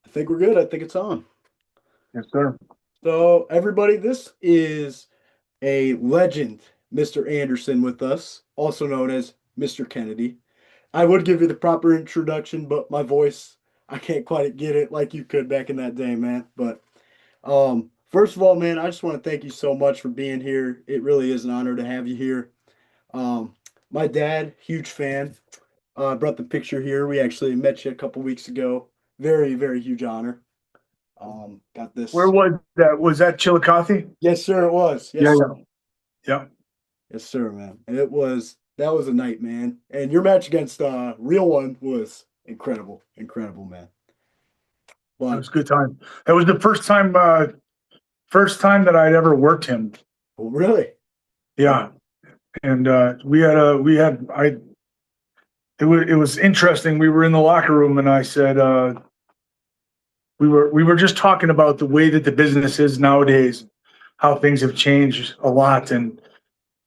I think we're good. I think it's on. Yes, sir. So, everybody, this is a legend, Mr. Anderson, with us, also known as Mr. Kennedy. I would give you the proper introduction, but my voice, I can't quite get it like you could back in that day, man. But first of all, man, I just want to thank you so much for being here. It really is an honor to have you here. Um, my dad, huge fan. I brought the picture here. We actually met you a couple weeks ago. Very, very huge honor. Got Where this. was that? Was that Chillicothe? Yes, sir, it was. Yeah, Yes, sir. yeah, yeah. Yes, sir, man. And that was a night, man. And your match against Real One was incredible. Incredible, man. That But was a good time. That was the first time that I'd ever worked him. well, really? Yeah, and it was interesting. We were in the locker room, and I said we were just talking about the way that the business is nowadays, how things have changed a lot, and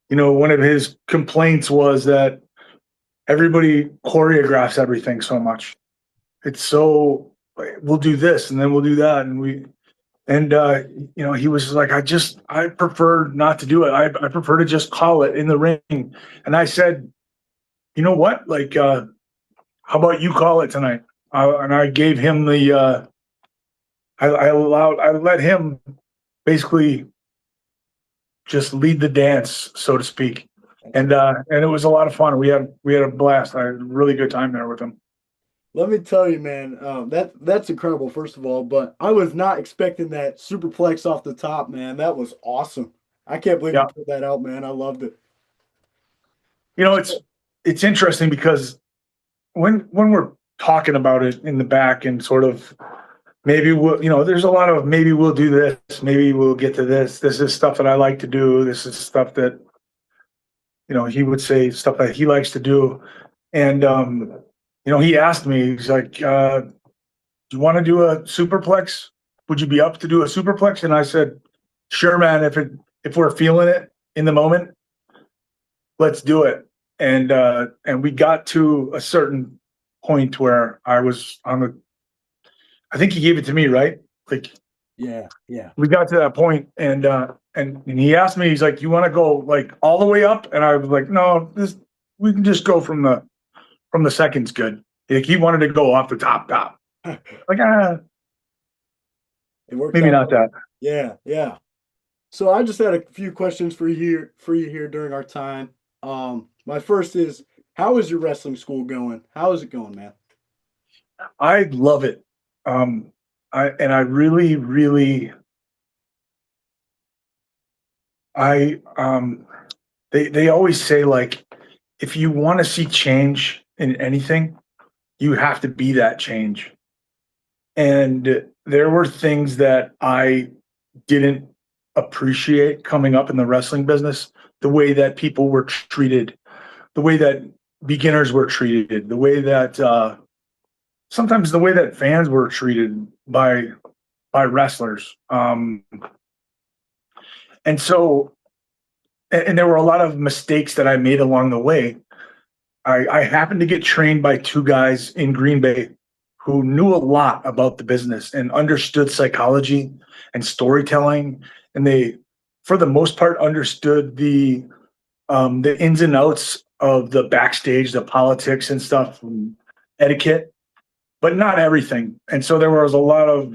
one of his complaints was that everybody choreographs everything so much. It's so we'll do this and then we'll do that, and he was like, I prefer not to do it. I prefer to just call it in the ring. And I said, you know what? Like, how about you call it tonight? And I gave him I let him basically just lead the dance, so to speak. And it was a lot of fun. We had a blast. I had a really good time there with him. Let me tell you, man, that's incredible, first of all. But I was not expecting that superplex off the top, man. That was awesome. I can't believe you Yeah. put that out, man. I loved it. It's interesting because when we're talking about it in the back and sort of maybe there's a lot of maybe we'll do this, maybe we'll get to this. This is stuff that I like to do. This is stuff that he would say stuff that he likes to do. And he asked me, he's like, do you want to do a superplex? Would you be up to do a superplex? And I said, sure, man. If we're feeling it in the moment, let's do it. And we got to a certain point where I was on the. I think he gave it to me, right? Like Yeah, yeah. we got to that point, and he asked me, he's like, "You want to go like all the way up?" And I was like, "No, this we can just go from the second's good." Like he wanted to go off the top. Like It worked maybe out. not that. Yeah, yeah. So I just had a few questions for you here during our time. My first is, how is your wrestling school going? How is it going, man? I love it. I really, really, I they always say like if you want to see change in anything, you have to be that change. And there were things that I didn't appreciate coming up in the wrestling business, the way that people were treated, the way that beginners were treated, the way that sometimes the way that fans were treated by wrestlers. And so, and there were a lot of mistakes that I made along the way. I happened to get trained by two guys in Green Bay who knew a lot about the business and understood psychology and storytelling, and they, for the most part, understood the ins and outs of the backstage, the politics and stuff, and etiquette, but not everything. And so there was a lot of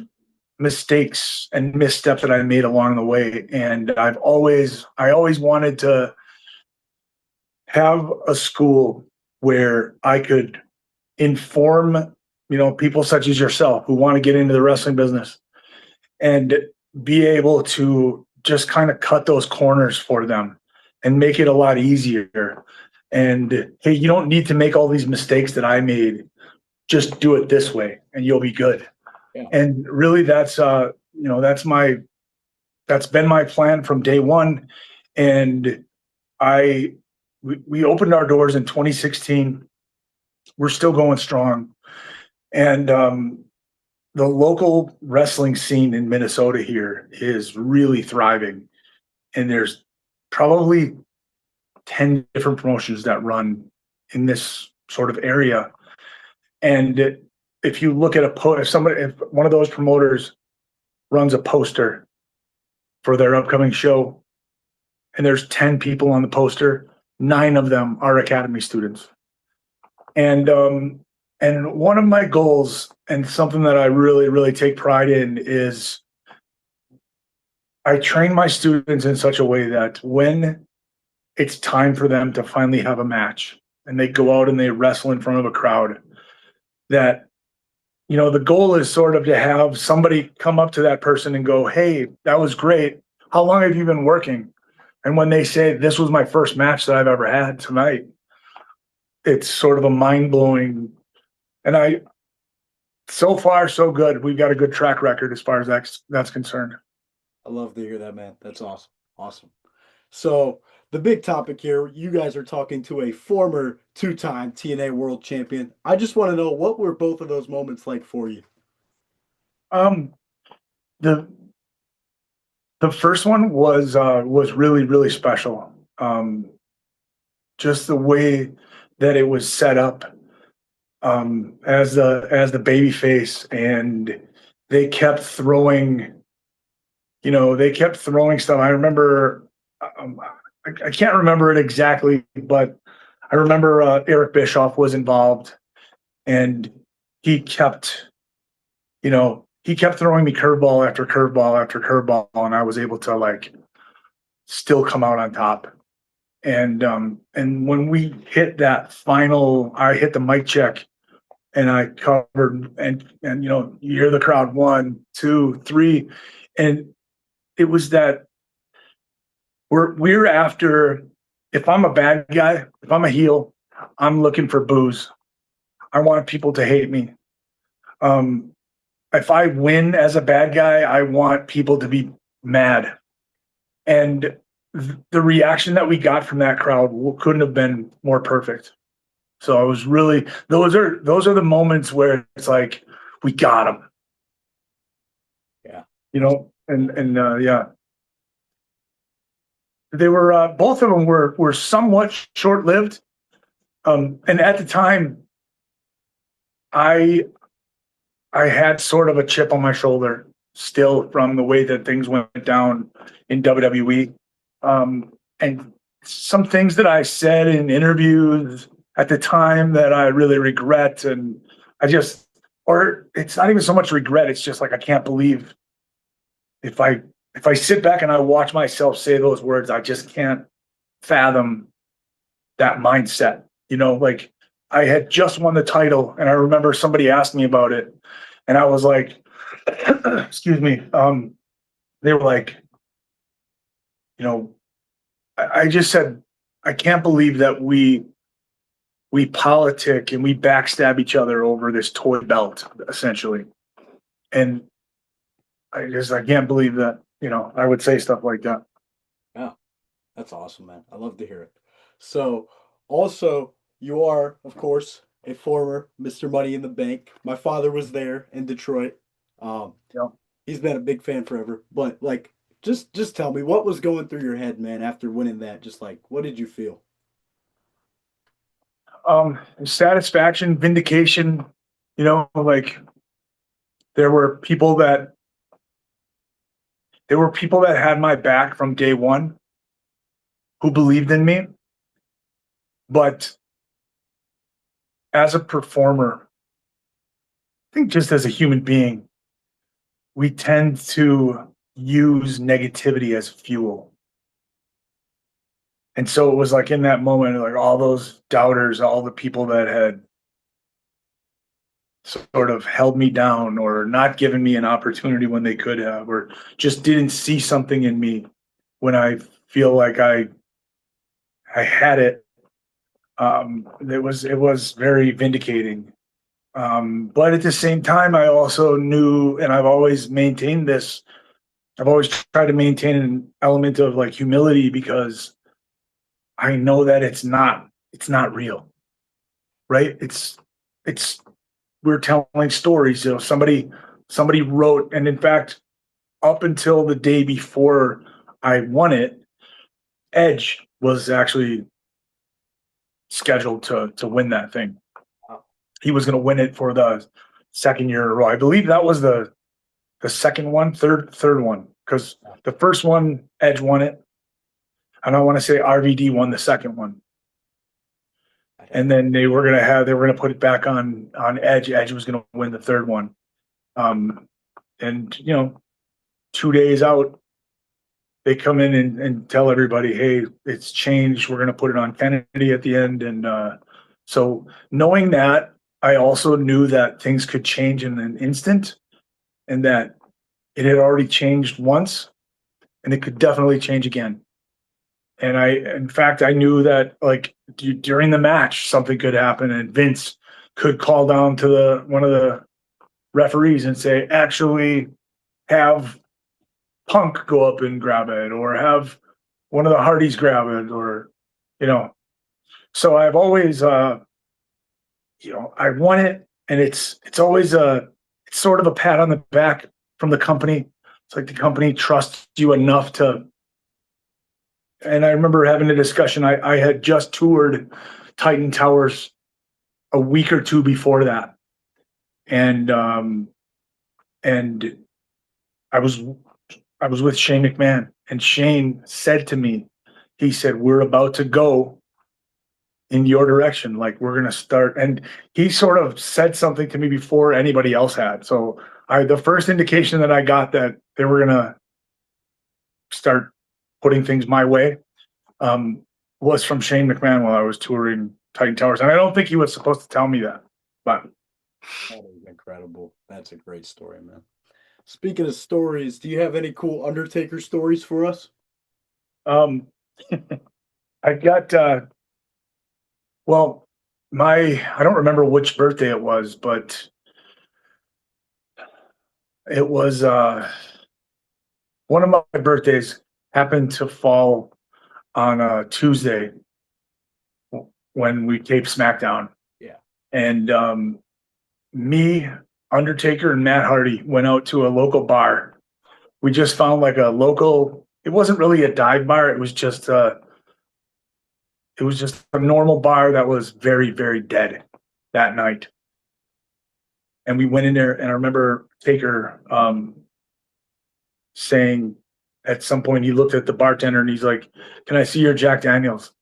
mistakes and missteps that I made along the way. And I always wanted to have a school where I could inform, people such as yourself who want to get into the wrestling business and be able to just kind of cut those corners for them and make it a lot easier. And hey, you don't need to make all these mistakes that I made. Just do it this way and you'll be good. Yeah. And really that's been my plan from day one. And I we opened our doors in 2016. We're still going strong. And the local wrestling scene in Minnesota here is really thriving. And there's probably 10 different promotions that run in this sort of area. And if you look at if one of those promoters runs a poster for their upcoming show and there's 10 people on the poster, 9 of them are academy students. And one of my goals, and something that I really, really take pride in, is I train my students in such a way that when it's time for them to finally have a match and they go out and they wrestle in front of a crowd, that, the goal is sort of to have somebody come up to that person and go, "Hey, that was great. How long have you been working?" And when they say, "This was my first match that I've ever had tonight," it's sort of a mind-blowing. And so far, so good. We've got a good track record as far as that's concerned. I love to hear that, man. That's awesome. Awesome. So the big topic here, you guys are talking to a former two-time TNA world champion. I just want to know, what were both of those moments like for you? Um, the the first one was really, really special. Just the way that it was set up, as the baby face, and they kept throwing, stuff. I remember, I can't remember it exactly, but I remember Eric Bischoff was involved, and he kept, he kept throwing me curveball after curveball after curveball, and I was able to like still come out on top. And when we hit that final, I hit the mic check and I covered, and you hear the crowd, 1, 2, 3, and it was that we're after. If I'm a bad guy, if I'm a heel, I'm looking for boos. I want people to hate me. If I win as a bad guy, I want people to be mad. And the reaction that we got from that crowd couldn't have been more perfect. So I was really, those are the moments where it's like, we got them. Yeah. Yeah. They were, both of them were somewhat short lived. And at the time, I had sort of a chip on my shoulder still from the way that things went down in WWE. And some things that I said in interviews at the time that I really regret. And or it's not even so much regret. It's just like, I can't believe if I sit back and I watch myself say those words, I just can't fathom that mindset. Like, I had just won the title, and I remember somebody asked me about it, and I was like, excuse me. They were like, I just said, I can't believe that we politic and we backstab each other over this toy belt, essentially. And I can't believe that, I would say stuff like that. Yeah. That's awesome, man. I love to hear it. So, also, you are, of course, a former Mr. Money in the Bank. My father was there in Detroit. Um, Yeah. he's been a big fan forever. But like, just tell me, what was going through your head, man, after winning that? Just like, what did you feel? Satisfaction, vindication, like, there were people that had my back from day one, who believed in me. But as a performer, I think just as a human being, we tend to use negativity as fuel. And so it was like, in that moment, like, all those doubters, all the people that had sort of held me down or not given me an opportunity when they could have, or just didn't see something in me when I feel like I had it. It was very vindicating. But at the same time, I also knew, and I've always maintained this. I've always tried to maintain an element of like humility, because I know that it's not real, right? We're telling stories. Somebody wrote, and in fact, up until the day before I won it, Edge was actually scheduled to win that thing. He was going to win it for the second year in a row. I believe that was the second one, third one, because the first one Edge won it, and I want to say RVD won the second one, and then they were gonna put it back on Edge. Edge was gonna win the third one, and 2 days out, they come in and tell everybody, hey, it's changed. We're gonna put it on Kennedy at the end, and so knowing that, I also knew that things could change in an instant, and that it had already changed once, and it could definitely change again. And in fact, I knew that like during the match, something could happen, and Vince could call down to one of the referees and say, actually have Punk go up and grab it, or have one of the Hardys grab it, or, so I've always, I won it, and it's always it's sort of a pat on the back from the company. It's like the company trusts you enough to. And I remember having a discussion. I had just toured Titan Towers a week or two before that, and I was with Shane McMahon, and Shane said to me, he said, "We're about to go in your direction. Like, we're going to start." And he sort of said something to me before anybody else had. So the first indication that I got that they were going to start putting things my way was from Shane McMahon while I was touring Titan Towers. And I don't think he was supposed to tell me that, but. That is incredible. That's a great story, man. Speaking of stories, do you have any cool Undertaker stories for us? I got, well, I don't remember which birthday it was, but it was one of my birthdays happened to fall on a Tuesday when we taped SmackDown. Yeah. And me, Undertaker, and Matt Hardy went out to a local bar. We just found like a local, it wasn't really a dive bar, it was just a normal bar that was very, very dead that night. And we went in there, and I remember Taker saying at some point, he looked at the bartender and he's like, "Can I see your Jack Daniels?"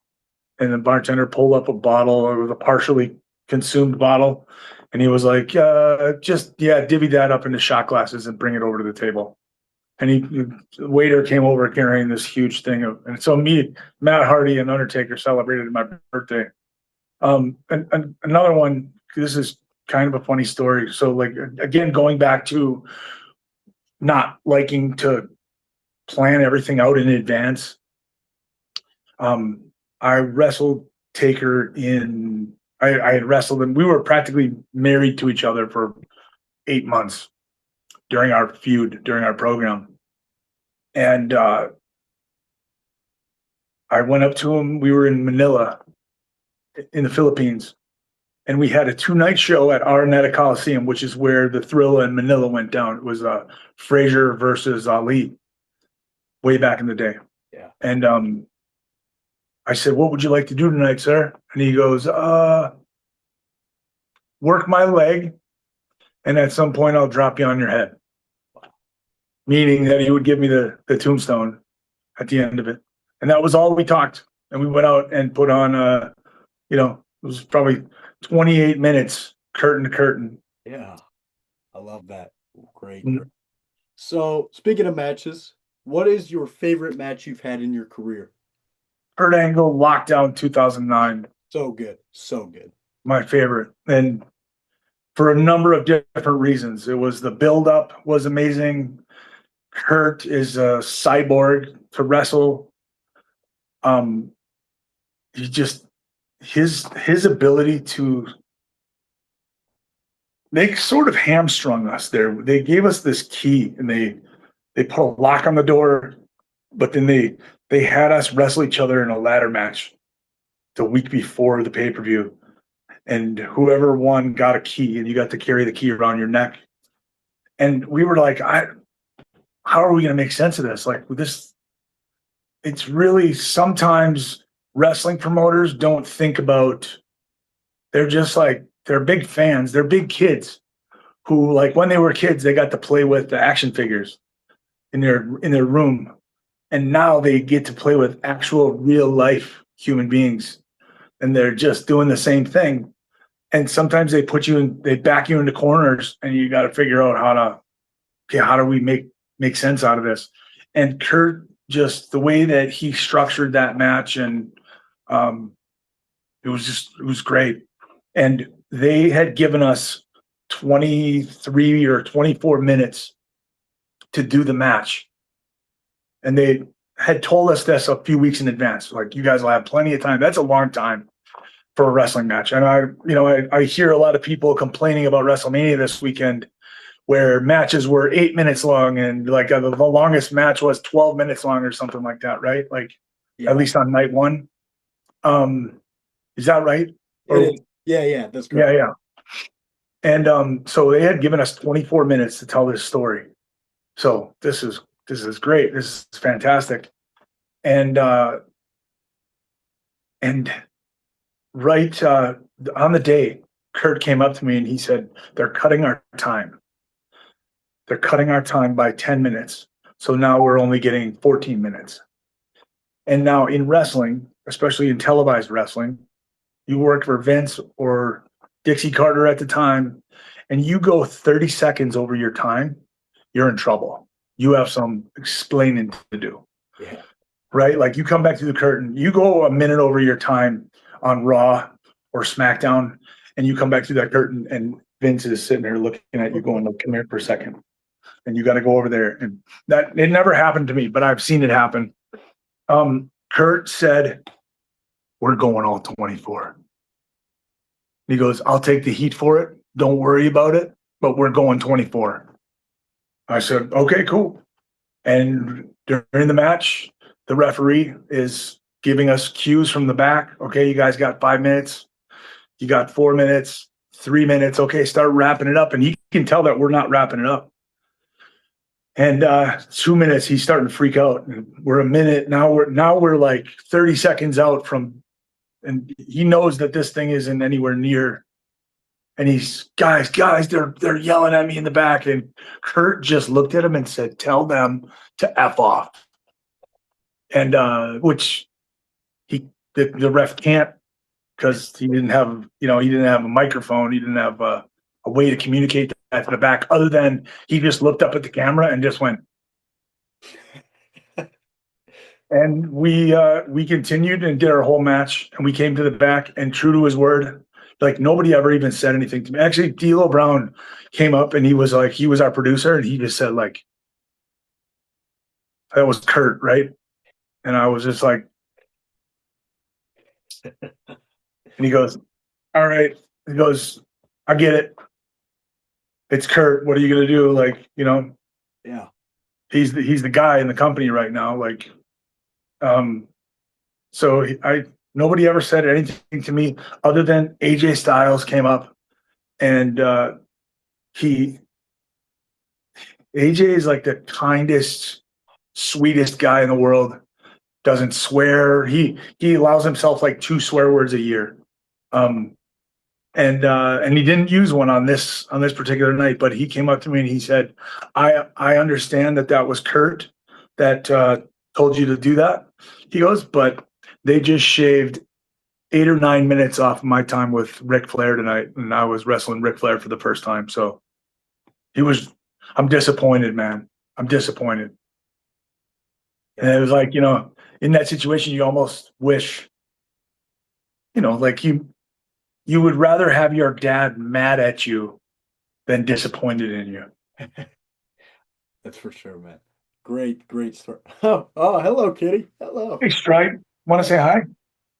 And the bartender pulled up a bottle. It was a partially consumed bottle. And he was like, divvy that up into shot glasses and bring it over to the table. And the waiter came over carrying this huge thing and so me, Matt Hardy, and Undertaker celebrated my birthday. And another one, this is kind of a funny story. So, like, again, going back to not liking to plan everything out in advance. I wrestled Taker I had wrestled him. We were practically married to each other for 8 months during our feud, during our program. And I went up to him. We were in Manila, in the Philippines, and we had a 2-night show at Araneta Coliseum, which is where the Thrilla in Manila went down. It was Frazier versus Ali way back in the day. Yeah. And I said, "What would you like to do tonight, sir?" And he goes, "Work my leg, and at some point I'll drop you on your head." Meaning that he would give me the tombstone at the end of it. And that was all we talked. And we went out and put on, it was probably 28 minutes, curtain to curtain. Yeah, I love that. Great. So, speaking of matches, what is your favorite match you've had in your career? Kurt Angle, Lockdown 2009. So good. So good. My favorite. And for a number of different reasons. It was the build-up was amazing. Kurt is a cyborg to wrestle. He just his ability to, they sort of hamstrung us there. They gave us this key, and they put a lock on the door, but then they had us wrestle each other in a ladder match the week before the pay-per-view. And whoever won got a key, and you got to carry the key around your neck. And we were like, how are we going to make sense of this? Like, this, it's really, sometimes wrestling promoters don't think about, they're just like, they're big fans, they're big kids who, like, when they were kids, they got to play with the action figures in their room, and now they get to play with actual real life human beings, and they're just doing the same thing. And sometimes they back you into corners, and you got to figure out how do we make sense out of this. And Kurt, just the way that he structured that match, and um, it was great. And they had given us 23 or 24 minutes to do the match. And they had told us this a few weeks in advance. Like, you guys will have plenty of time. That's a long time for a wrestling match. And I hear a lot of people complaining about WrestleMania this weekend, where matches were 8 minutes long, and like the longest match was 12 minutes long or something like that, right? Like, Yeah. at least on night one. Is that right? Yeah, that's great. Yeah. And so they had given us 24 minutes to tell this story. So this is great. This is fantastic. And right on the day, Kurt came up to me and he said, "They're cutting our time. They're cutting our time by 10 minutes. So now we're only getting 14 minutes." And now in wrestling, especially in televised wrestling, you work for Vince or Dixie Carter at the time, and you go 30 seconds over your time, you're in trouble. You have some explaining to do. Yeah. Right? Like, you come back through the curtain, you go a minute over your time on Raw or SmackDown, and you come back through that curtain, and Vince is sitting there looking at you going, "Look, come here for a second." And you got to go over there. And that, it never happened to me, but I've seen it happen. Kurt said, "We're going all 24. He goes, "I'll take the heat for it. Don't worry about it, but we're going 24. I said, "Okay, cool." And during the match, the referee is giving us cues from the back. "Okay, you guys got 5 minutes. You got 4 minutes, 3 minutes. Okay, start wrapping it up." And he can tell that we're not wrapping it up. And 2 minutes, he's starting to freak out. We're a minute now. We're like 30 seconds out from, and he knows that this thing isn't anywhere near. And he's, guys, they're yelling at me in the back. And Kurt just looked at him and said, "Tell them to F off." And which the ref can't, because he didn't have a microphone. He didn't have a way to communicate that to the back, other than he just looked up at the camera and just went. And we continued and did our whole match, and we came to the back, and true to his word, like, nobody ever even said anything to me. Actually, D'Lo Brown came up, and he was our producer, and he just said, like, "That was Kurt, right?" And I was just like, and he goes, "All right." He goes, "I get it. It's Kurt. What are you gonna do?" Like, Yeah. he's the guy in the company right now. Like, so nobody ever said anything to me, other than AJ Styles came up, and AJ is like the kindest, sweetest guy in the world. Doesn't swear. He allows himself like 2 swear words a year. And he didn't use one on this particular night, but he came up to me and he said, I understand that was Kurt that told you to do that." He goes, "But they just shaved 8 or 9 minutes off my time with Ric Flair tonight, and I was wrestling Ric Flair for the first time." So I'm disappointed, man. I'm disappointed. And it was like, in that situation, you almost wish, like, you would rather have your dad mad at you than disappointed in you. That's for sure, man. Great story. Oh, hello, Kitty. Hello. Hey, Stripe. Want to say hi?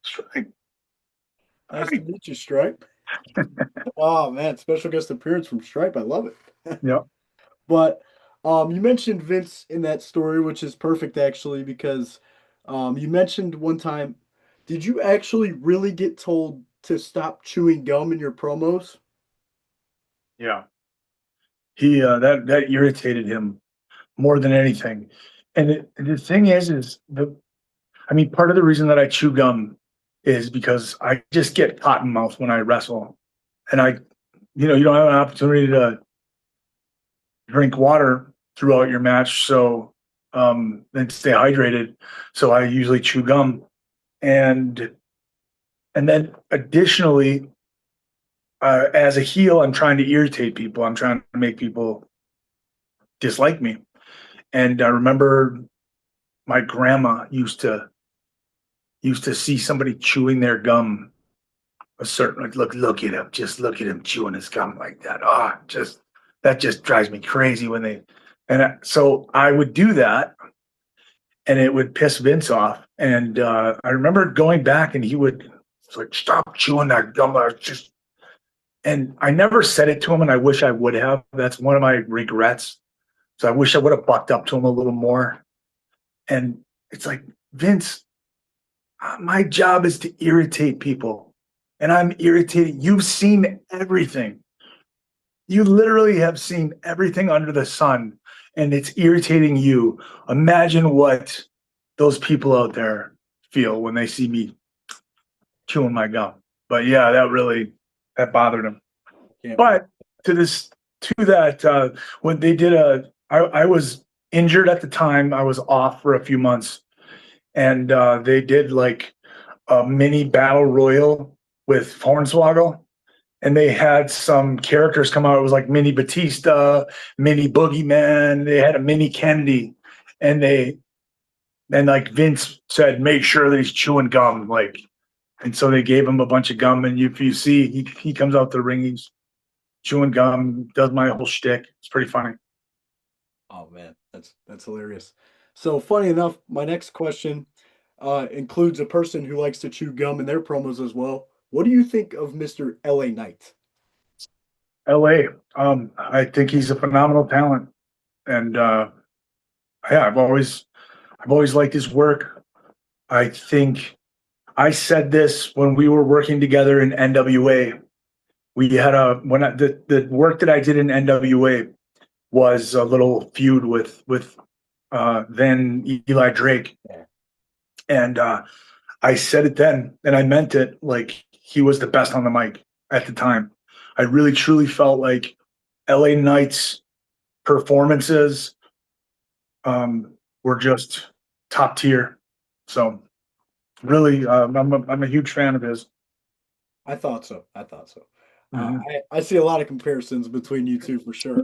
Stripe. Nice to meet you, Stripe. Oh man, special guest appearance from Stripe. I love it. Yeah. But you mentioned Vince in that story, which is perfect actually, because you mentioned one time, did you actually really get told to stop chewing gum in your promos? Yeah. He that irritated him more than anything. And the thing is part of the reason that I chew gum is because I just get cotton mouth when I wrestle, and you don't have an opportunity to drink water throughout your match, so and stay hydrated. So I usually chew gum, and then additionally, as a heel, I'm trying to irritate people. I'm trying to make people dislike me. And I remember my grandma used to see somebody chewing their gum a certain, like, look at him, just look at him chewing his gum like that. That just drives me crazy when they, so I would do that, and it would piss Vince off. And I remember going back, and he would, it's like, stop chewing that gum. And I never said it to him, and I wish I would have. That's one of my regrets. So I wish I would have bucked up to him a little more. And it's like, Vince, my job is to irritate people, and I'm irritating. You've seen everything. You literally have seen everything under the sun, and it's irritating you. Imagine what those people out there feel when they see me chewing my gum. But yeah, that bothered him. Yeah. But when they did I was injured at the time. I was off for a few months, and they did like a mini battle royal with Hornswoggle, and they had some characters come out. It was like mini Batista, mini Boogeyman. They had a mini Kennedy, and like Vince said, make sure that he's chewing gum, like, and so they gave him a bunch of gum. And if you see, he comes out the ring, he's chewing gum, does my whole shtick. It's pretty funny. Oh man, that's hilarious. So funny enough, my next question includes a person who likes to chew gum in their promos as well. What do you think of Mr. LA Knight? LA, I think he's a phenomenal talent, and yeah, I've always liked his work. I think I said this when we were working together in NWA. We had the work that I did in NWA was a little feud with then Eli Drake, and I said it then, and I meant it. Like, he was the best on the mic at the time. I really truly felt like LA Knight's performances were just top tier. So really, I'm a huge fan of his. I thought so. I thought so. Mhm. I see a lot of comparisons between you two for sure.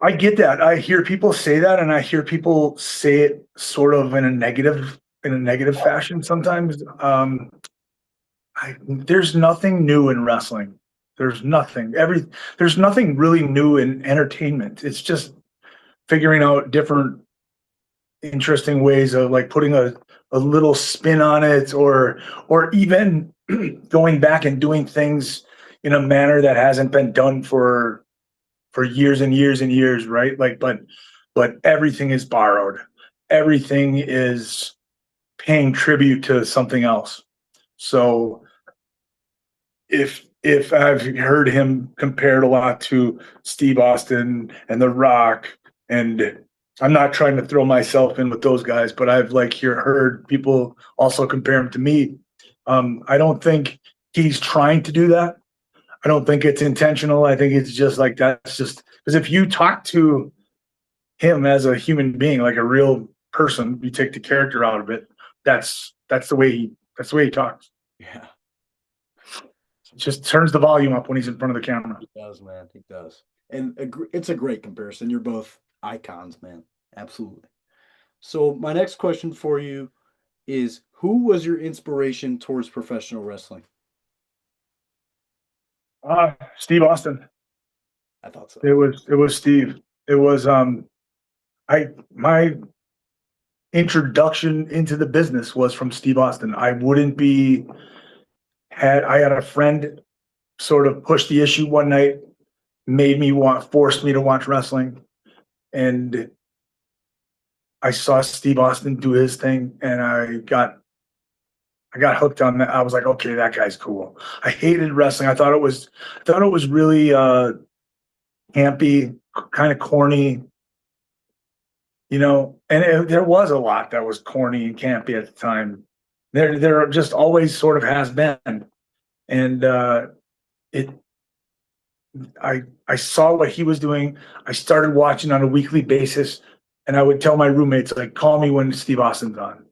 I get that. I hear people say that, and I hear people say it sort of in a negative fashion sometimes. There's nothing new in wrestling. There's nothing. There's nothing really new in entertainment. It's just figuring out different interesting ways of, like, putting a little spin on it, or even going back and doing things in a manner that hasn't been done for years and years and years, right? Like, but everything is borrowed. Everything is paying tribute to something else. So if I've heard him compared a lot to Steve Austin and The Rock, and I'm not trying to throw myself in with those guys, but I've heard people also compare him to me. I don't think he's trying to do that. I don't think it's intentional. I think it's just like, that's just because if you talk to him as a human being, like a real person, you take the character out of it. That's the way he talks. Yeah, Just turns the volume up when he's in front of the camera. he does, man. He does. And it's a great comparison. You're both icons, man. Absolutely. So my next question for you is, who was your inspiration towards professional wrestling? Steve Austin. I thought so. It was Steve. It was my introduction into the business was from Steve Austin. I had a friend sort of push the issue one night, forced me to watch wrestling, and I saw Steve Austin do his thing, and I got hooked on that. I was like, okay, that guy's cool. I hated wrestling. I thought it was really campy, kind of corny, and there was a lot that was corny and campy at the time. There just always sort of has been, and it I saw what he was doing. I started watching on a weekly basis, and I would tell my roommates, like, call me when Steve Austin's on.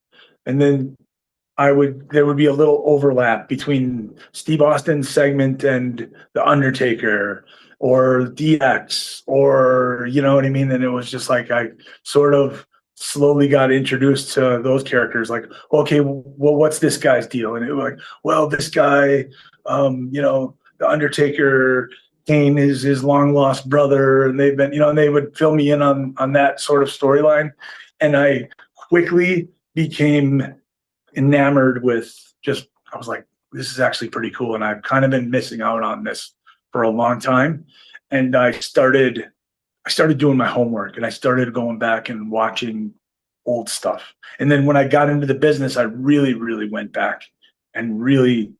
And then there would be a little overlap between Steve Austin's segment and The Undertaker or DX, or you know what I mean? And it was just like I sort of slowly got introduced to those characters. Like, okay, well, what's this guy's deal? And it was like, well, this guy, The Undertaker, Kane is his long lost brother, and they've been, and they would fill me in on that sort of storyline, and I quickly became enamored with just, I was like, this is actually pretty cool. And I've kind of been missing out on this for a long time. And I started doing my homework, and I started going back and watching old stuff. And then when I got into the business, I really, really went back and really,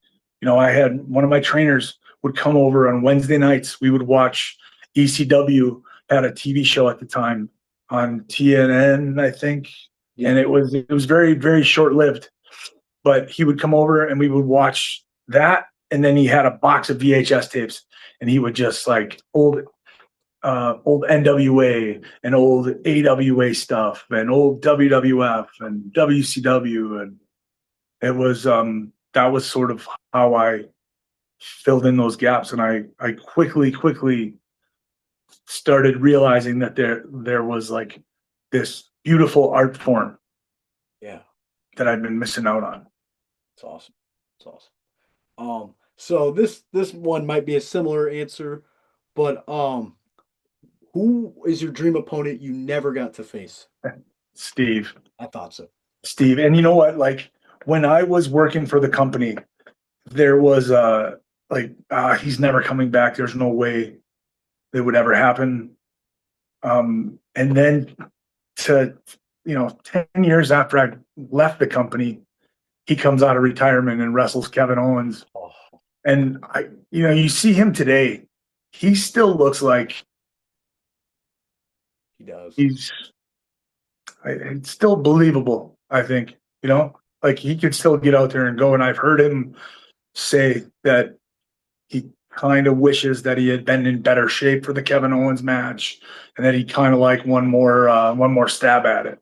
I had one of my trainers would come over on Wednesday nights. We would watch ECW, had a TV show at the time on TNN, I think. Yeah. And it was very, very short lived. But he would come over and we would watch that. And then he had a box of VHS tapes, and he would just like old NWA and old AWA stuff and old WWF and WCW. And it was, that was sort of how I filled in those gaps. And I quickly started realizing that there was like this beautiful art form. Yeah. That I'd been missing out on. It's awesome. It's awesome. So this one might be a similar answer, but who is your dream opponent you never got to face? Steve. I thought so. Steve. And you know what? Like when I was working for the company, there was he's never coming back. There's no way it would ever happen. And then 10 years after I left the company, he comes out of retirement and wrestles Kevin Owens. Oh. And you see him today, he still looks like he does. It's still believable, I think, like he could still get out there and go. And I've heard him say that he kind of wishes that he had been in better shape for the Kevin Owens match, and that he kind of like one more stab at it.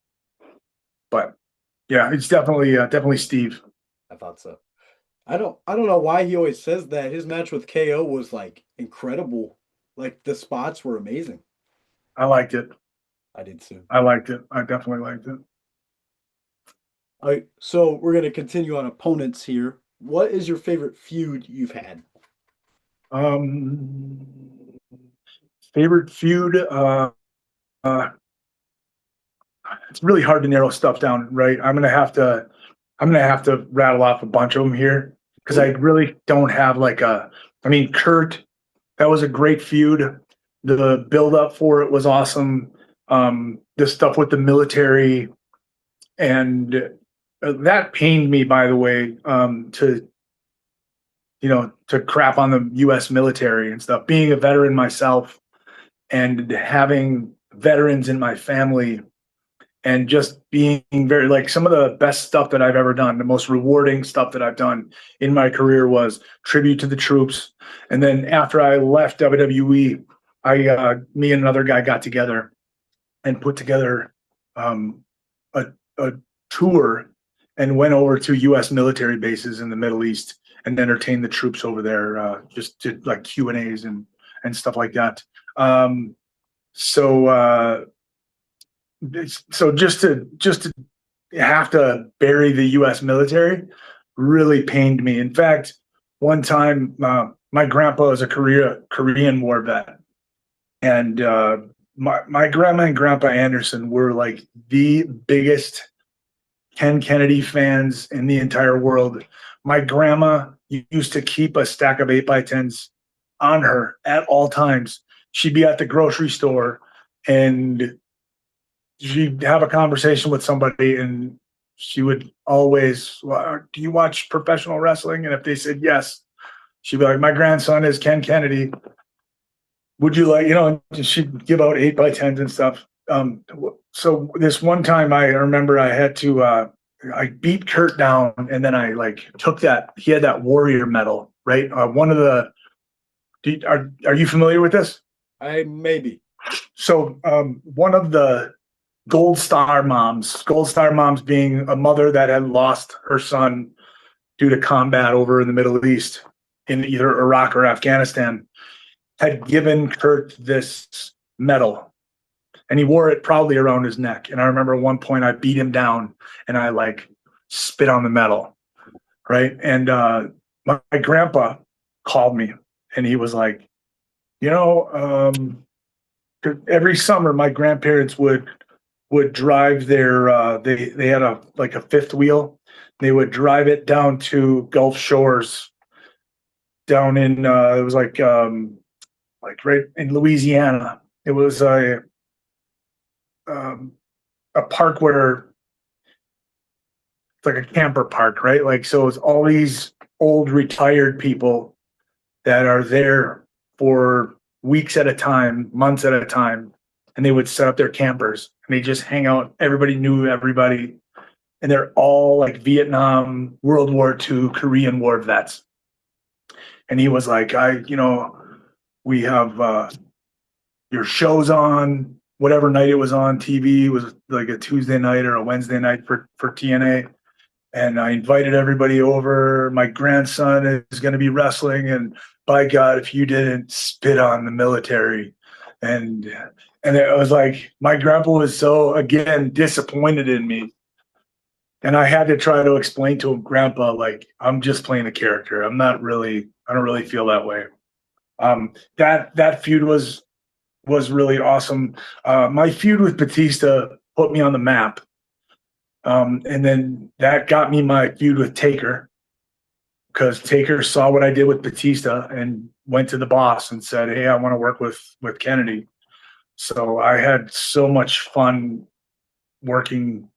But yeah, it's definitely Steve. I thought so. I don't know why he always says that. His match with KO was like incredible. Like the spots were amazing. I liked it. I did too. I liked it. I definitely liked it. All right, so we're gonna continue on opponents here. What is your favorite feud you've had? Favorite feud. It's really hard to narrow stuff down, right? I'm gonna have to rattle off a bunch of them here because I really don't have Kurt, that was a great feud. The build up for it was awesome. The stuff with the military, and that pained me, by the way, to crap on the U.S. military and stuff. Being a veteran myself and having veterans in my family, and just being very, like, some of the best stuff that I've ever done, the most rewarding stuff that I've done in my career was tribute to the troops. And then after I left WWE, me and another guy got together and put together a tour and went over to U.S. military bases in the Middle East and entertained the troops over there. Just did like Q&As and stuff like that. So just to have to bury the U.S. military really pained me. In fact, one time, my grandpa is a Korean War vet, and my grandma and Grandpa Anderson were like the biggest Ken Kennedy fans in the entire world. My grandma used to keep a stack of 8x10s on her at all times. She'd be at the grocery store and she'd have a conversation with somebody, and she would always, well, do you watch professional wrestling? And if they said yes, she'd be like, my grandson is Ken Kennedy. Would you like, she'd give out 8x10s and stuff. So this one time I remember I had to, I beat Kurt down, and then I took he had that warrior medal, right? One of the Are you familiar with this? I maybe. So one of the Gold Star moms being a mother that had lost her son due to combat over in the Middle East in either Iraq or Afghanistan, had given Kurt this medal. And he wore it proudly around his neck. And I remember at one point I beat him down and I like spit on the medal. Right. And my grandpa called me and he was like, you know, every summer my grandparents would drive their they had a like a fifth wheel. They would drive it down to Gulf Shores down in it was like right in Louisiana. It was a park where it's like a camper park, right? Like so it's all these old retired people that are there for weeks at a time, months at a time, and they would set up their campers and they just hang out. Everybody knew everybody, and they're all like Vietnam, World War II, Korean War vets. And he was like, we have your show's on, whatever night it was on TV. It was like a Tuesday night or a Wednesday night for TNA. And I invited everybody over. My grandson is going to be wrestling, and by God, if you didn't spit on the military, and it was like my grandpa was so again disappointed in me, and I had to try to explain to him, Grandpa, like I'm just playing a character. I don't really feel that way. That feud was really awesome. My feud with Batista put me on the map. And then that got me my feud with Taker because Taker saw what I did with Batista and went to the boss and said, "Hey, I want to work with Kennedy." So I had so much fun working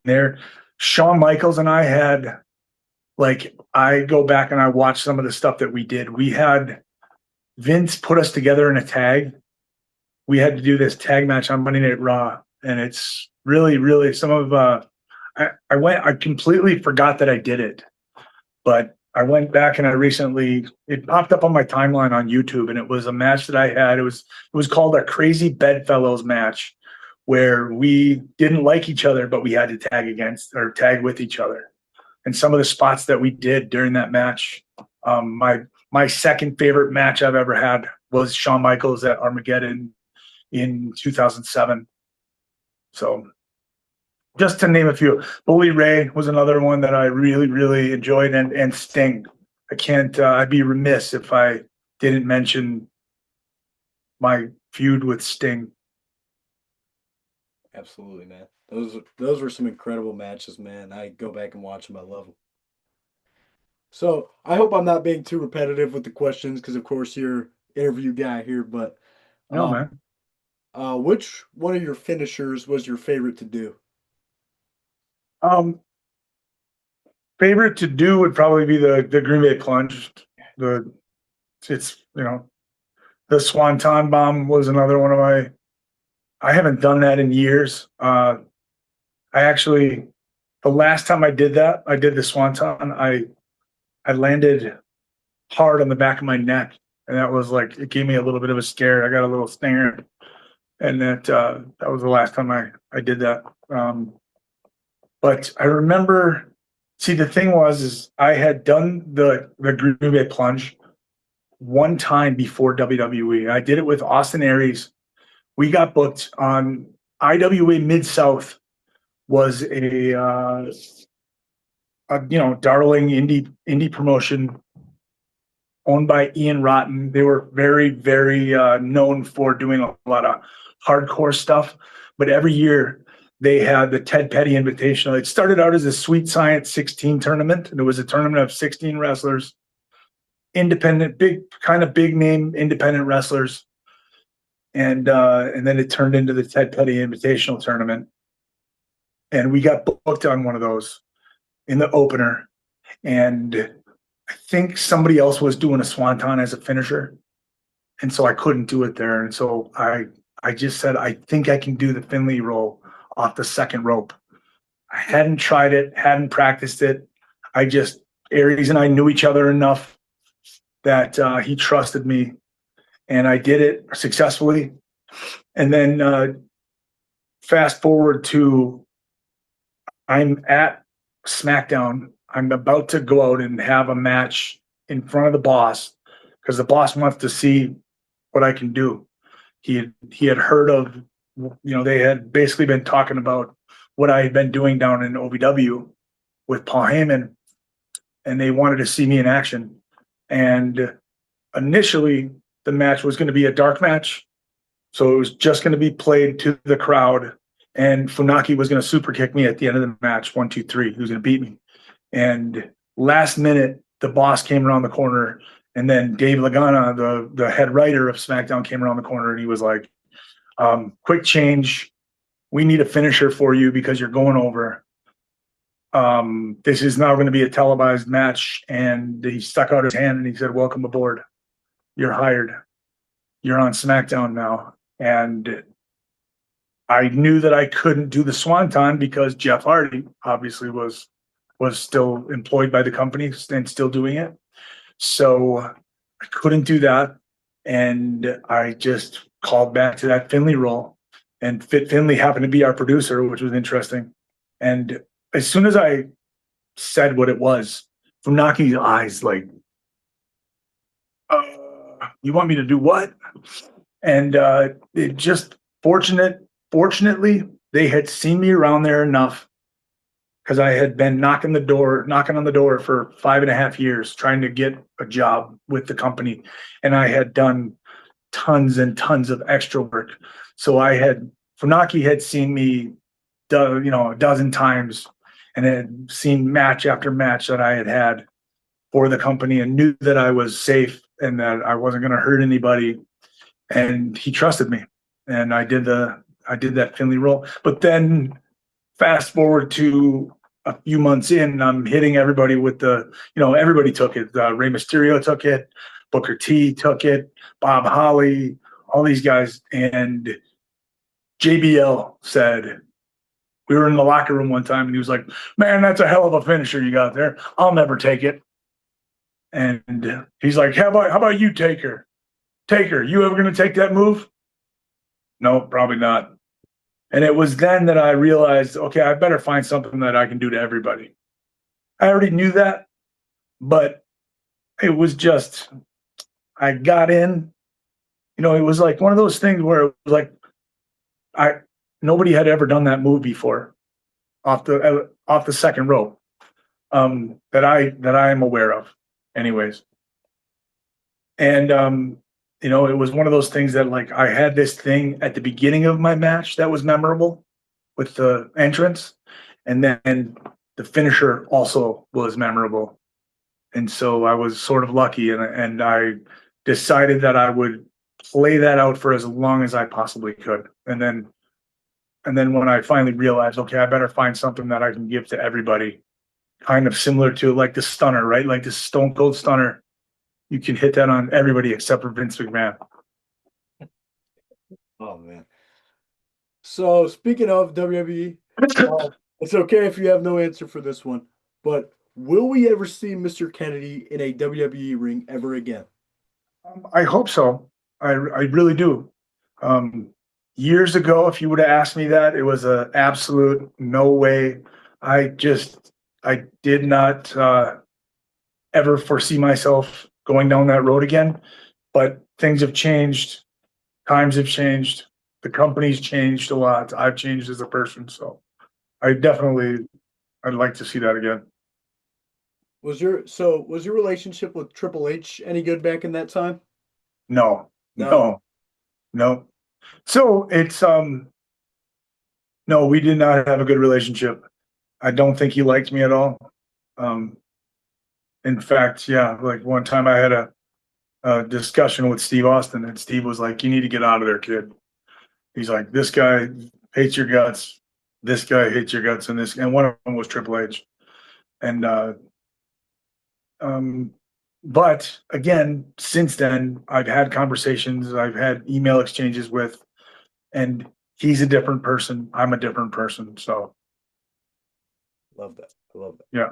there. Shawn Michaels and I had I go back and I watch some of the stuff that we did. We had Vince put us together in a tag. We had to do this tag match on Monday Night Raw, and it's really, really some of I completely forgot that I did it, but I went back and it popped up on my timeline on YouTube, and it was a match that I had. It was called a Crazy Bedfellows match, where we didn't like each other, but we had to tag with each other. And some of the spots that we did during that match, my second favorite match I've ever had was Shawn Michaels at Armageddon in 2007. So just to name a few. Bully Ray was another one that I really, really enjoyed, and Sting. I'd be remiss if I didn't mention my feud with Sting. Absolutely, man. Those were some incredible matches, man. I go back and watch them. I love them. So I hope I'm not being too repetitive with the questions because, of course, you're interview guy here. But No, man. which one of your finishers was your favorite to do? Favorite to do would probably be the Green Bay Plunge. The Swanton Bomb was another one of my. I haven't done that in years. I actually, the last time I did that, I did the Swanton. I landed hard on the back of my neck, and that was like it gave me a little bit of a scare. I got a little stinger, and that was the last time I did that. But I remember. See, the thing is I had done the Green Bay Plunge one time before WWE. I did it with Austin Aries. We got booked on IWA Mid-South, was a darling indie promotion owned by Ian Rotten. They were very, very known for doing a lot of hardcore stuff, but every year they had the Ted Petty Invitational. It started out as a Sweet Science 16 tournament, and it was a tournament of 16 wrestlers, independent, big name independent wrestlers. And then it turned into the Ted Petty Invitational tournament. And we got booked on one of those in the opener. And I think somebody else was doing a Swanton as a finisher. And so I couldn't do it there. And so I just said, I think I can do the Finley roll off the second rope. I hadn't tried it, hadn't practiced it. Aries and I knew each other enough that he trusted me. and I did it successfully. And then fast forward to I'm at SmackDown. I'm about to go out and have a match in front of the boss because the boss wants to see what I can do. He had heard of, they had basically been talking about what I had been doing down in OVW with Paul Heyman, and they wanted to see me in action. And initially, the match was going to be a dark match, so it was just going to be played to the crowd. And Funaki was going to super kick me at the end of the match, 1, 2, 3. He was going to beat me. And last minute, the boss came around the corner, and then Dave Lagana, the head writer of SmackDown, came around the corner, and he was like, quick change. We need a finisher for you because you're going over. This is now going to be a televised match. And he stuck out his hand and he said, welcome aboard. You're hired. You're on SmackDown now. And I knew that I couldn't do the Swanton because Jeff Hardy obviously was still employed by the company and still doing it. So I couldn't do that. And I just called back to that Finley role. And Fit Finley happened to be our producer, which was interesting. And as soon as I said what it was, Funaki's eyes like, you want me to do what? And it just fortunately, they had seen me around there enough because I had been knocking on the door for 5.5 years trying to get a job with the company. And I had done tons and tons of extra work. So Funaki had seen me, a dozen times and had seen match after match that I had for the company and knew that I was safe and that I wasn't going to hurt anybody. And he trusted me. And I did that Finley role. But then fast forward to a few months in, I'm hitting everybody with everybody took it. Rey Mysterio took it. Booker T took it. Bob Holly, all these guys. And JBL said, we were in the locker room one time and he was like, man, that's a hell of a finisher you got there. I'll never take it. And he's like, how about you, Taker? Taker, you ever going to take that move? No, probably not. And it was then that I realized, okay, I better find something that I can do to everybody. I already knew that, but it was just, I got in, it was like one of those things where it was like, nobody had ever done that move before off the second rope, that I am aware of anyways. And, it was one of those things that like I had this thing at the beginning of my match that was memorable with the entrance. And then the finisher also was memorable. And so I was sort of lucky and I decided that I would play that out for as long as I possibly could. And then when I finally realized, okay, I better find something that I can give to everybody, kind of similar to like the stunner, right? Like the Stone Cold Stunner. You can hit that on everybody except for Vince McMahon. Oh, man. So, speaking of WWE, it's okay if you have no answer for this one, but will we ever see Mr. Kennedy in a WWE ring ever again? I hope so. I really do. Years ago, if you would have asked me that, it was an absolute no way. I did not ever foresee myself going down that road again, but things have changed. Times have changed. The company's changed a lot. I've changed as a person. So I'd like to see that again. Was your relationship with Triple H any good back in that time? No. So it's, no, we did not have a good relationship. I don't think he liked me at all. In fact, yeah, like one time I had a discussion with Steve Austin and Steve was like, you need to get out of there, kid. He's like, this guy hates your guts. This guy hates your guts. And one of them was Triple H. And, but again, since then I've had conversations, I've had email exchanges with, and he's a different person. I'm a different person. So. Love that. I love that. Yeah.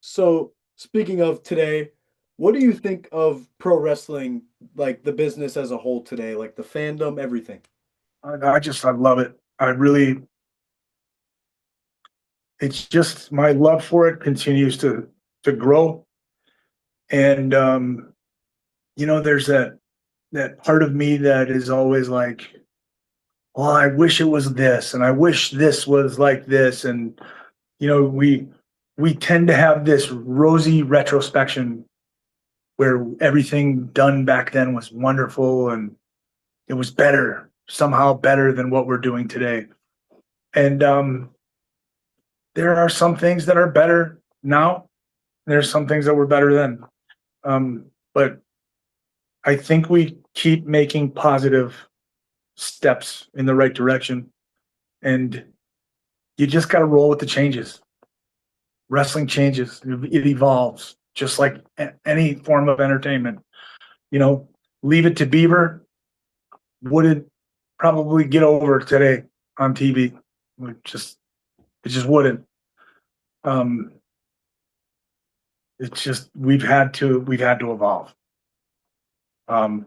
So speaking of today, what do you think of pro wrestling like the business as a whole today, like the fandom, everything. I love it. I really, it's just my love for it continues to grow. And there's that part of me that is always like, well, I wish it was this, and I wish this was like this. And we tend to have this rosy retrospection where everything done back then was wonderful and it was better, somehow better than what we're doing today. And there are some things that are better now. There's some things that were better then. But I think we keep making positive steps in the right direction. And you just got to roll with the changes. Wrestling changes, it evolves, just like any form of entertainment. Leave It to Beaver wouldn't probably get over today on TV. It just wouldn't. It's just we've had to evolve. And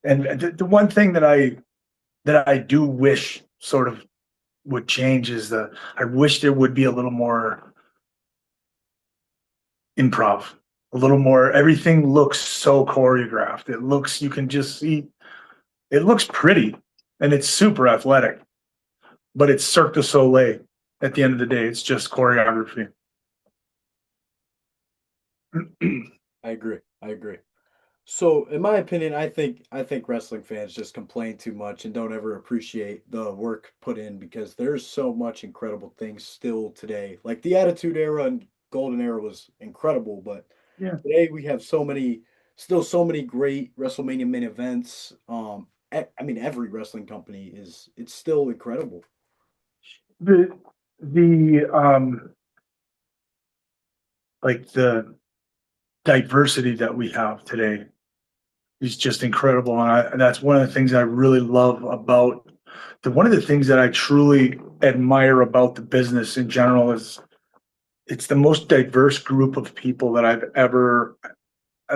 the one thing that I do wish sort of would change is I wish there would be a little more improv, a little more. Everything looks so choreographed. You can just see, it looks pretty and it's super athletic, but it's Cirque du Soleil. At the end of the day, it's just choreography. I agree. I agree. So, in my opinion, I think wrestling fans just complain too much and don't ever appreciate the work put in because there's so much incredible things still today. Like the Attitude Era and Golden Era was incredible, but Yeah. today we have still so many great WrestleMania main events. I mean, every wrestling company it's still incredible. The like the diversity that we have today is just incredible, and that's one of the things I really love about one of the things that I truly admire about the business in general is it's the most diverse group of people that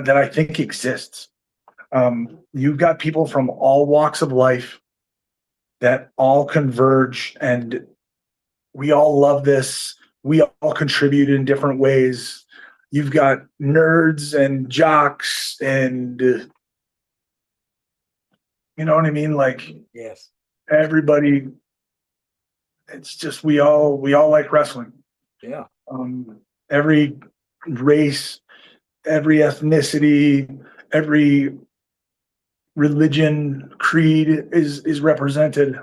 I think exists. You've got people from all walks of life that all converge, and we all love this. We all contribute in different ways. You've got nerds and jocks, and you know what I mean? Like Yes. everybody, it's just we all like wrestling. Yeah. Every race, every ethnicity, every religion, creed is represented,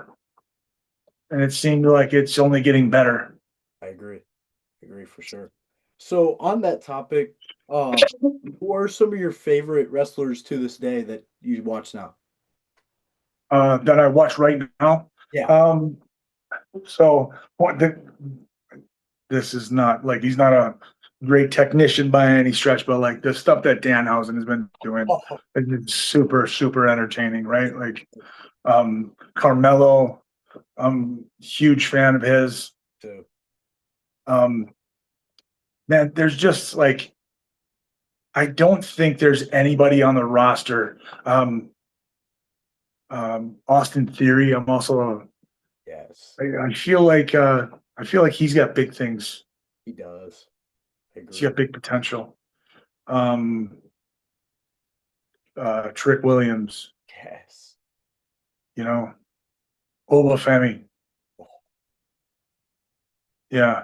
and it seemed like it's only getting better. I agree. I agree for sure. So on that topic, who are some of your favorite wrestlers to this day that you watch now? That I watch right now. Yeah. Um, so this is not like he's not a great technician by any stretch, but like the stuff that Danhausen has been doing Oh, has been super, super entertaining, right? Like Carmelo, I'm a huge fan of his. too. Um, Man, there's just like I don't think there's anybody on the roster. Austin Theory, I'm also Yes, I feel like he's got big things. he does. I He's agree. got big potential. Um, Trick Williams, Yes. you know, Obafemi, yeah.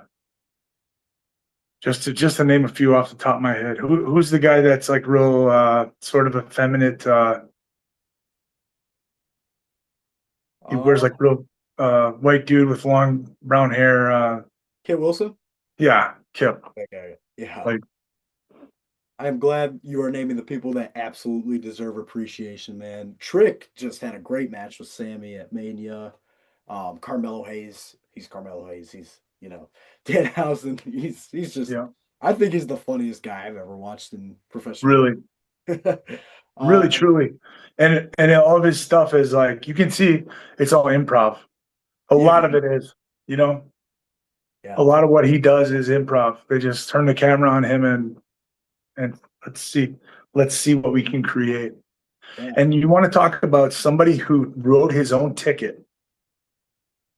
Just to name a few off the top of my head. Who's the guy that's like real sort of effeminate? He wears Uh, like real white dude with long brown hair. Kit Wilson? Yeah, Kip. That guy. Yeah. Like I'm glad you are naming the people that absolutely deserve appreciation, man. Trick just had a great match with Sammy at Mania. Carmelo Hayes, he's Carmelo Hayes. He's Danhausen. He's just yeah, I think he's the funniest guy I've ever watched in professional. really, uh, really, truly. And all of his stuff is like you can see it's all improv. A yeah, lot of it is, you know, yeah. a lot of what he does is improv. They just turn the camera on him and let's see what we can create. Yeah. And you want to talk about somebody who wrote his own ticket.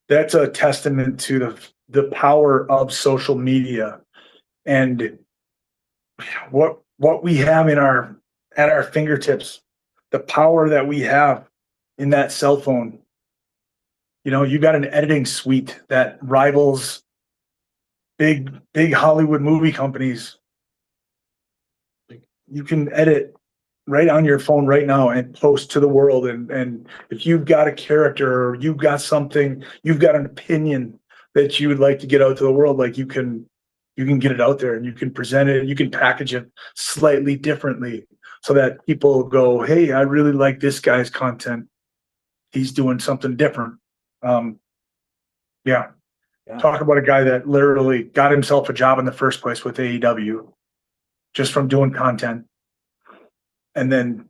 That's a testament to the power of social media and what we have in our at our fingertips, the power that we have in that cell phone. You know, you got an editing suite that rivals big Hollywood movie companies. You can edit right on your phone right now and post to the world. And if you've got a character or you've got something, you've got an opinion that you would like to get out to the world, like you can get it out there and you can present it, you can package it slightly differently so that people go, hey, I really like this guy's content. He's doing something different. Um, yeah. Yeah. Talk about a guy that literally got himself a job in the first place with AEW just from doing content. And then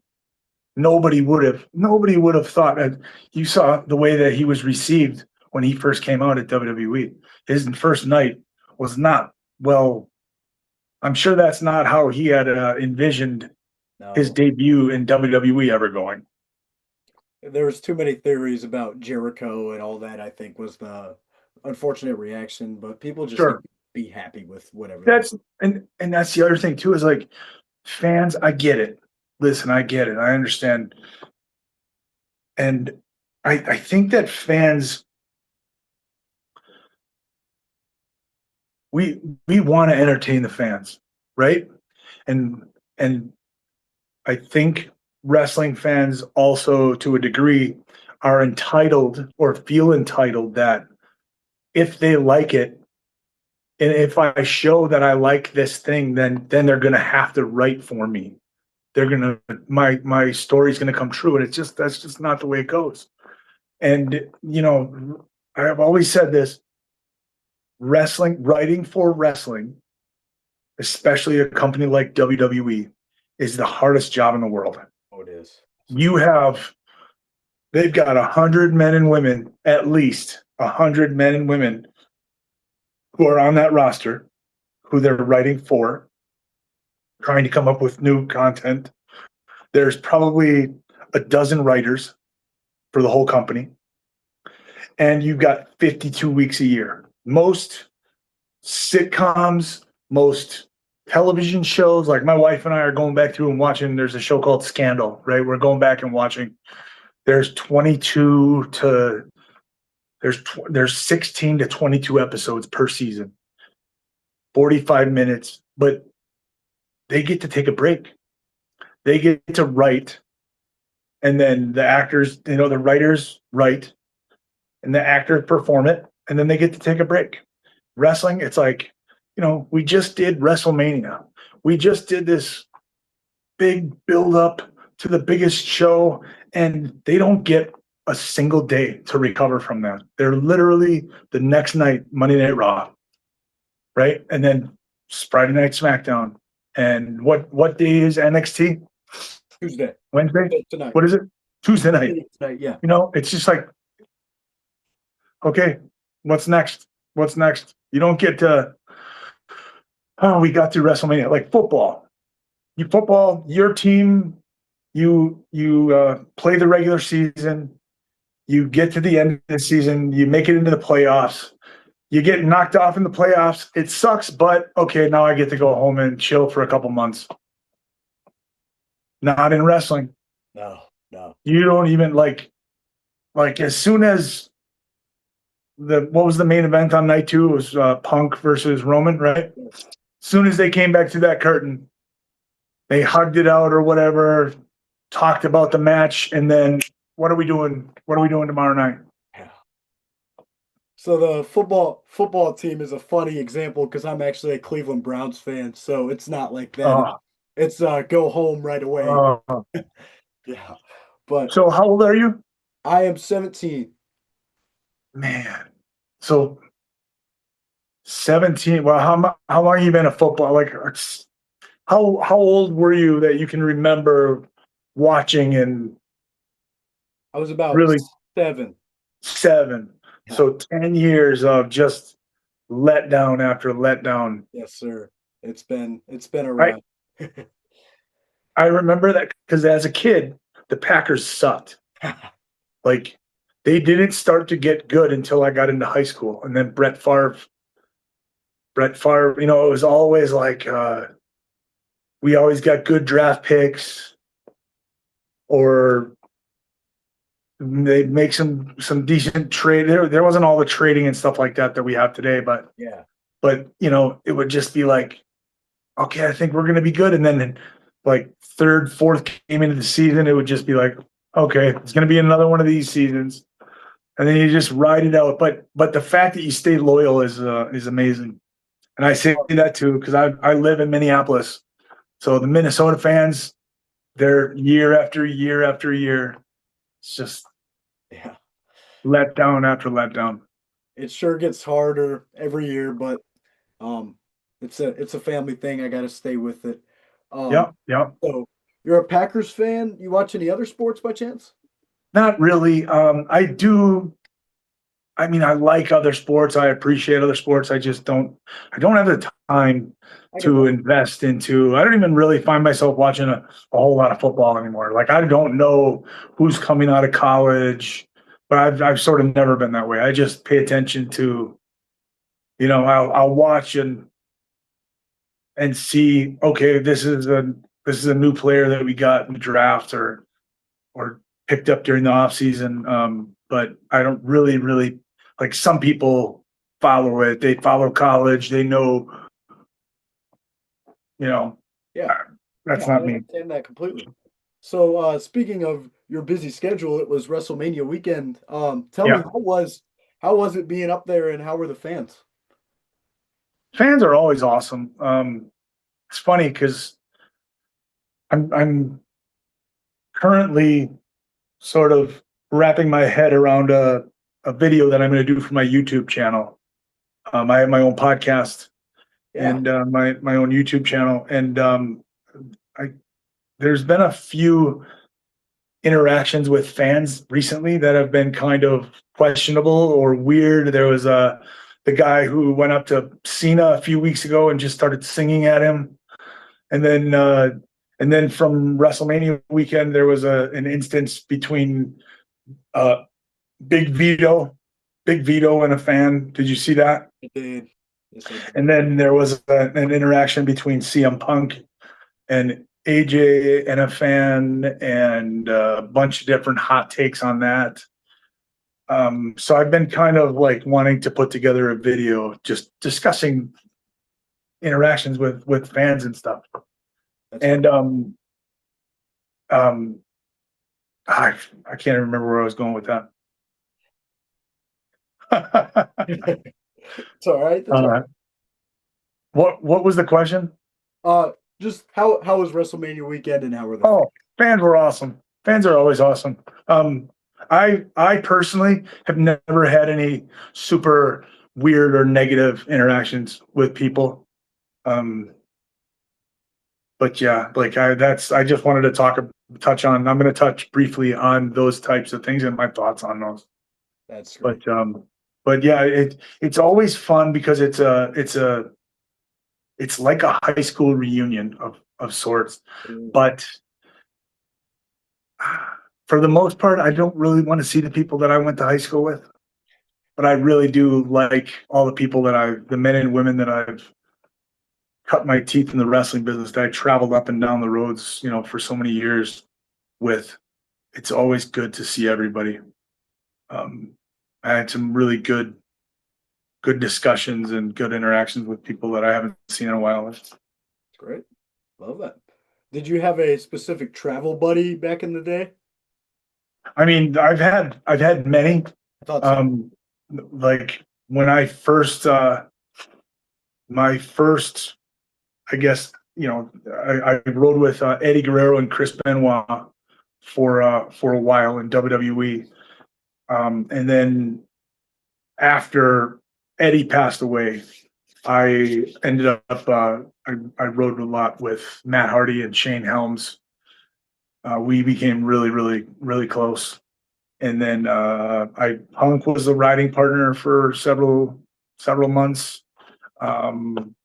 nobody would have thought that. You saw the way that he was received when he first came out at WWE. His first night was not well. I'm sure that's not how he had envisioned his No. debut in WWE ever going. There was too many theories about Jericho and all that, I think was the unfortunate reaction, but people just need Sure, to be happy with whatever they that's and that's the other thing too is like fans. I get it. Listen, I get it. I understand, and I think that fans we want to entertain the fans, right? And and I think wrestling fans also to a degree are entitled or feel entitled that if they like it and if I show that I like this thing, then they're gonna have to write for me. They're gonna my story's gonna come true. And it's just that's just not the way it goes. And you know, I've always said this, writing for wrestling, especially a company like WWE, is the hardest job in the world. Oh, it is. You have they've got 100 men and women, at least 100 men and women who are on that roster, who they're writing for, trying to come up with new content. There's probably a dozen writers for the whole company. And you've got 52 weeks a year. Most sitcoms, most television shows, like my wife and I are going back through and watching, there's a show called Scandal, right? We're going back and watching. There's 22 to there's 16 to 22 episodes per season, 45 minutes, but they get to take a break. They get to write, and then the actors, you know, the writers write, and the actors perform it, and then they get to take a break. Wrestling, it's like, you know, we just did WrestleMania. We just did this big build up to the biggest show, and they don't get a single day to recover from that. They're literally the next night, Monday Night Raw, right? And then Friday Night SmackDown. And what day is NXT? Tuesday. Wednesday? Tonight. What is it? Tuesday night. Tonight, yeah. You know, it's just like, okay, what's next? What's next? You don't get to, oh, we got through WrestleMania. Like football. Your team, you play the regular season, you get to the end of the season, you make it into the playoffs, you get knocked off in the playoffs. It sucks, but okay, now I get to go home and chill for a couple months. Not in wrestling. No. You don't even like as soon as what was the main event on night 2? It was Punk versus Roman, right? As soon as they came back through that curtain, they hugged it out or whatever, talked about the match, and then what are we doing? What are we doing tomorrow night? Yeah. So the football team is a funny example because I'm actually a Cleveland Browns fan, so it's not like that. Uh, It's go home right away. Yeah. But so how old are you? I am 17. Man, so 17. Well, how long have you been a football? Like, how old were you that you can remember watching and I was about really 7. 7? Yeah. So 10 years of just letdown after letdown. Yes, sir. It's been a ride. I remember that because as a kid, the Packers sucked. Like they didn't start to get good until I got into high school. And then Brett Favre, you know, it was always like we always got good draft picks, or they'd make some decent trade. There wasn't all the trading and stuff like that we have today, but Yeah. you know, it would just be like, okay, I think we're gonna be good. And then like third, fourth game into the season, it would just be like, okay, it's gonna be another one of these seasons. And then you just ride it out. But the fact that you stay loyal is amazing. And I say that too, because I live in Minneapolis. So the Minnesota fans, they're year after year after year. It's just Yeah. let down after let down. It sure gets harder every year, but um it's a family thing. I gotta stay with it. Yep, yep. So you're a Packers fan? You watch any other sports by chance? Not really. I mean, I like other sports. I appreciate other sports. I don't have the time I get to that. invest into. I don't even really find myself watching a whole lot of football anymore. Like I don't know who's coming out of college, but I've sort of never been that way. I just pay attention to, you know, I'll watch and see, okay, this is a new player that we got in the draft or picked up during the off season. But I don't really like some people follow it. They follow college. They know, you know, Yeah. that's Yeah, I not me. understand that completely. So speaking of your busy schedule, it was WrestleMania weekend. Tell me Yeah. how was it being up there and how were the fans? Fans are always awesome. It's funny because I'm currently sort of wrapping my head around a video that I'm going to do for my YouTube channel. I have my own podcast Yeah. and my own YouTube channel, and I there's been a few interactions with fans recently that have been kind of questionable or weird. There was the guy who went up to Cena a few weeks ago and just started singing at him, and then from WrestleMania weekend there was an instance between uh, Big Vito, Big Vito and a fan. Did you see that? I did. Yes, I did. And then there was an interaction between CM Punk and AJ and a fan, and a bunch of different hot takes on that. So I've been kind of like wanting to put together a video just discussing interactions with fans and stuff. That's And um, I can't remember where I was going with that. it's all right. That's all right. What was the question? Just how was WrestleMania weekend and how were the fans? Oh, fans were awesome. Fans are always awesome. I personally have never had any super weird or negative interactions with people. But yeah, like I just wanted to touch on. I'm going to touch briefly on those types of things and my thoughts on those. That's great. But yeah, it's always fun because it's like a high school reunion of sorts. But for the most part, I don't really want to see the people that I went to high school with. But I really do like all the people the men and women that I've cut my teeth in the wrestling business, that I traveled up and down the roads, you know, for so many years with. It's always good to see everybody. I had some really good discussions and good interactions with people that I haven't seen in a while. That's great. Love that. Did you have a specific travel buddy back in the day? I mean, I've had many. I thought so. Like when I first, my first, I guess, you know, I rode with Eddie Guerrero and Chris Benoit for a while in WWE, and then after Eddie passed away, I ended up I rode a lot with Matt Hardy and Shane Helms. We became really close. And then Hunk was the riding partner for several months. When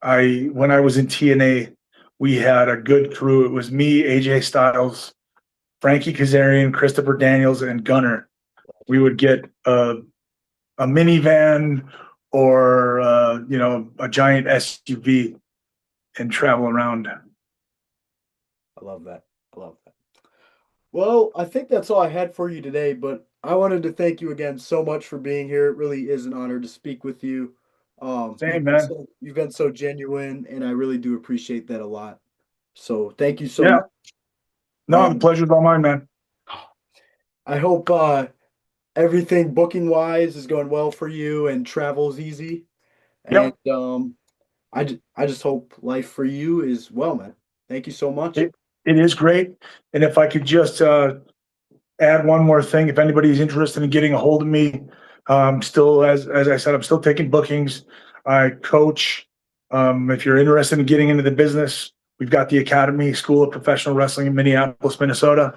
I was in TNA, we had a good crew. It was me, AJ Styles, Frankie Kazarian, Christopher Daniels, and Gunner. We would get a minivan or a giant SUV and travel around. I love that. I love that. Well, I think that's all I had for you today, but I wanted to thank you again so much for being here. It really is an honor to speak with you. Same, man. You've been so genuine, and I really do appreciate that a lot. So thank you so Yeah. much. No, the Um, pleasure's all mine, man. I hope everything booking wise is going well for you and travel's easy. And Yep. I just hope life for you is well, man. Thank you so much. It is great. And if I could just add one more thing, if anybody's interested in getting a hold of me, still, as I said, I'm still taking bookings. I coach. If you're interested in getting into the business, we've got the Academy School of Professional Wrestling in Minneapolis, Minnesota.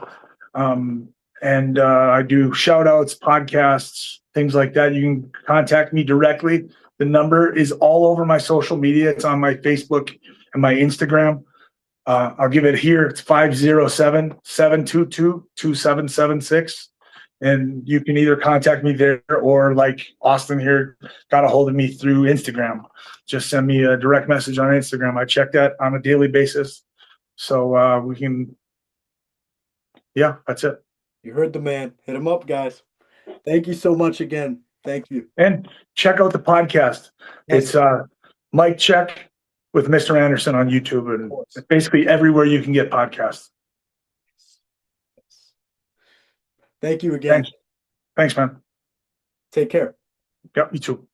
And I do shout outs, podcasts, things like that. You can contact me directly. The number is all over my social media. It's on my Facebook and my Instagram. I'll give it here. It's 507-722-2776. And you can either contact me there or like Austin here got a hold of me through Instagram. Just send me a direct message on Instagram. I check that on a daily basis. So we can, yeah, that's it. You heard the man. Hit him up, guys. Thank you so much again. Thank you. And check out the podcast. Yes. It's Mike Check with Mr. Anderson on YouTube and course. basically everywhere you can get podcasts. Thank you again. Thanks, man. Take care. Yep, you too.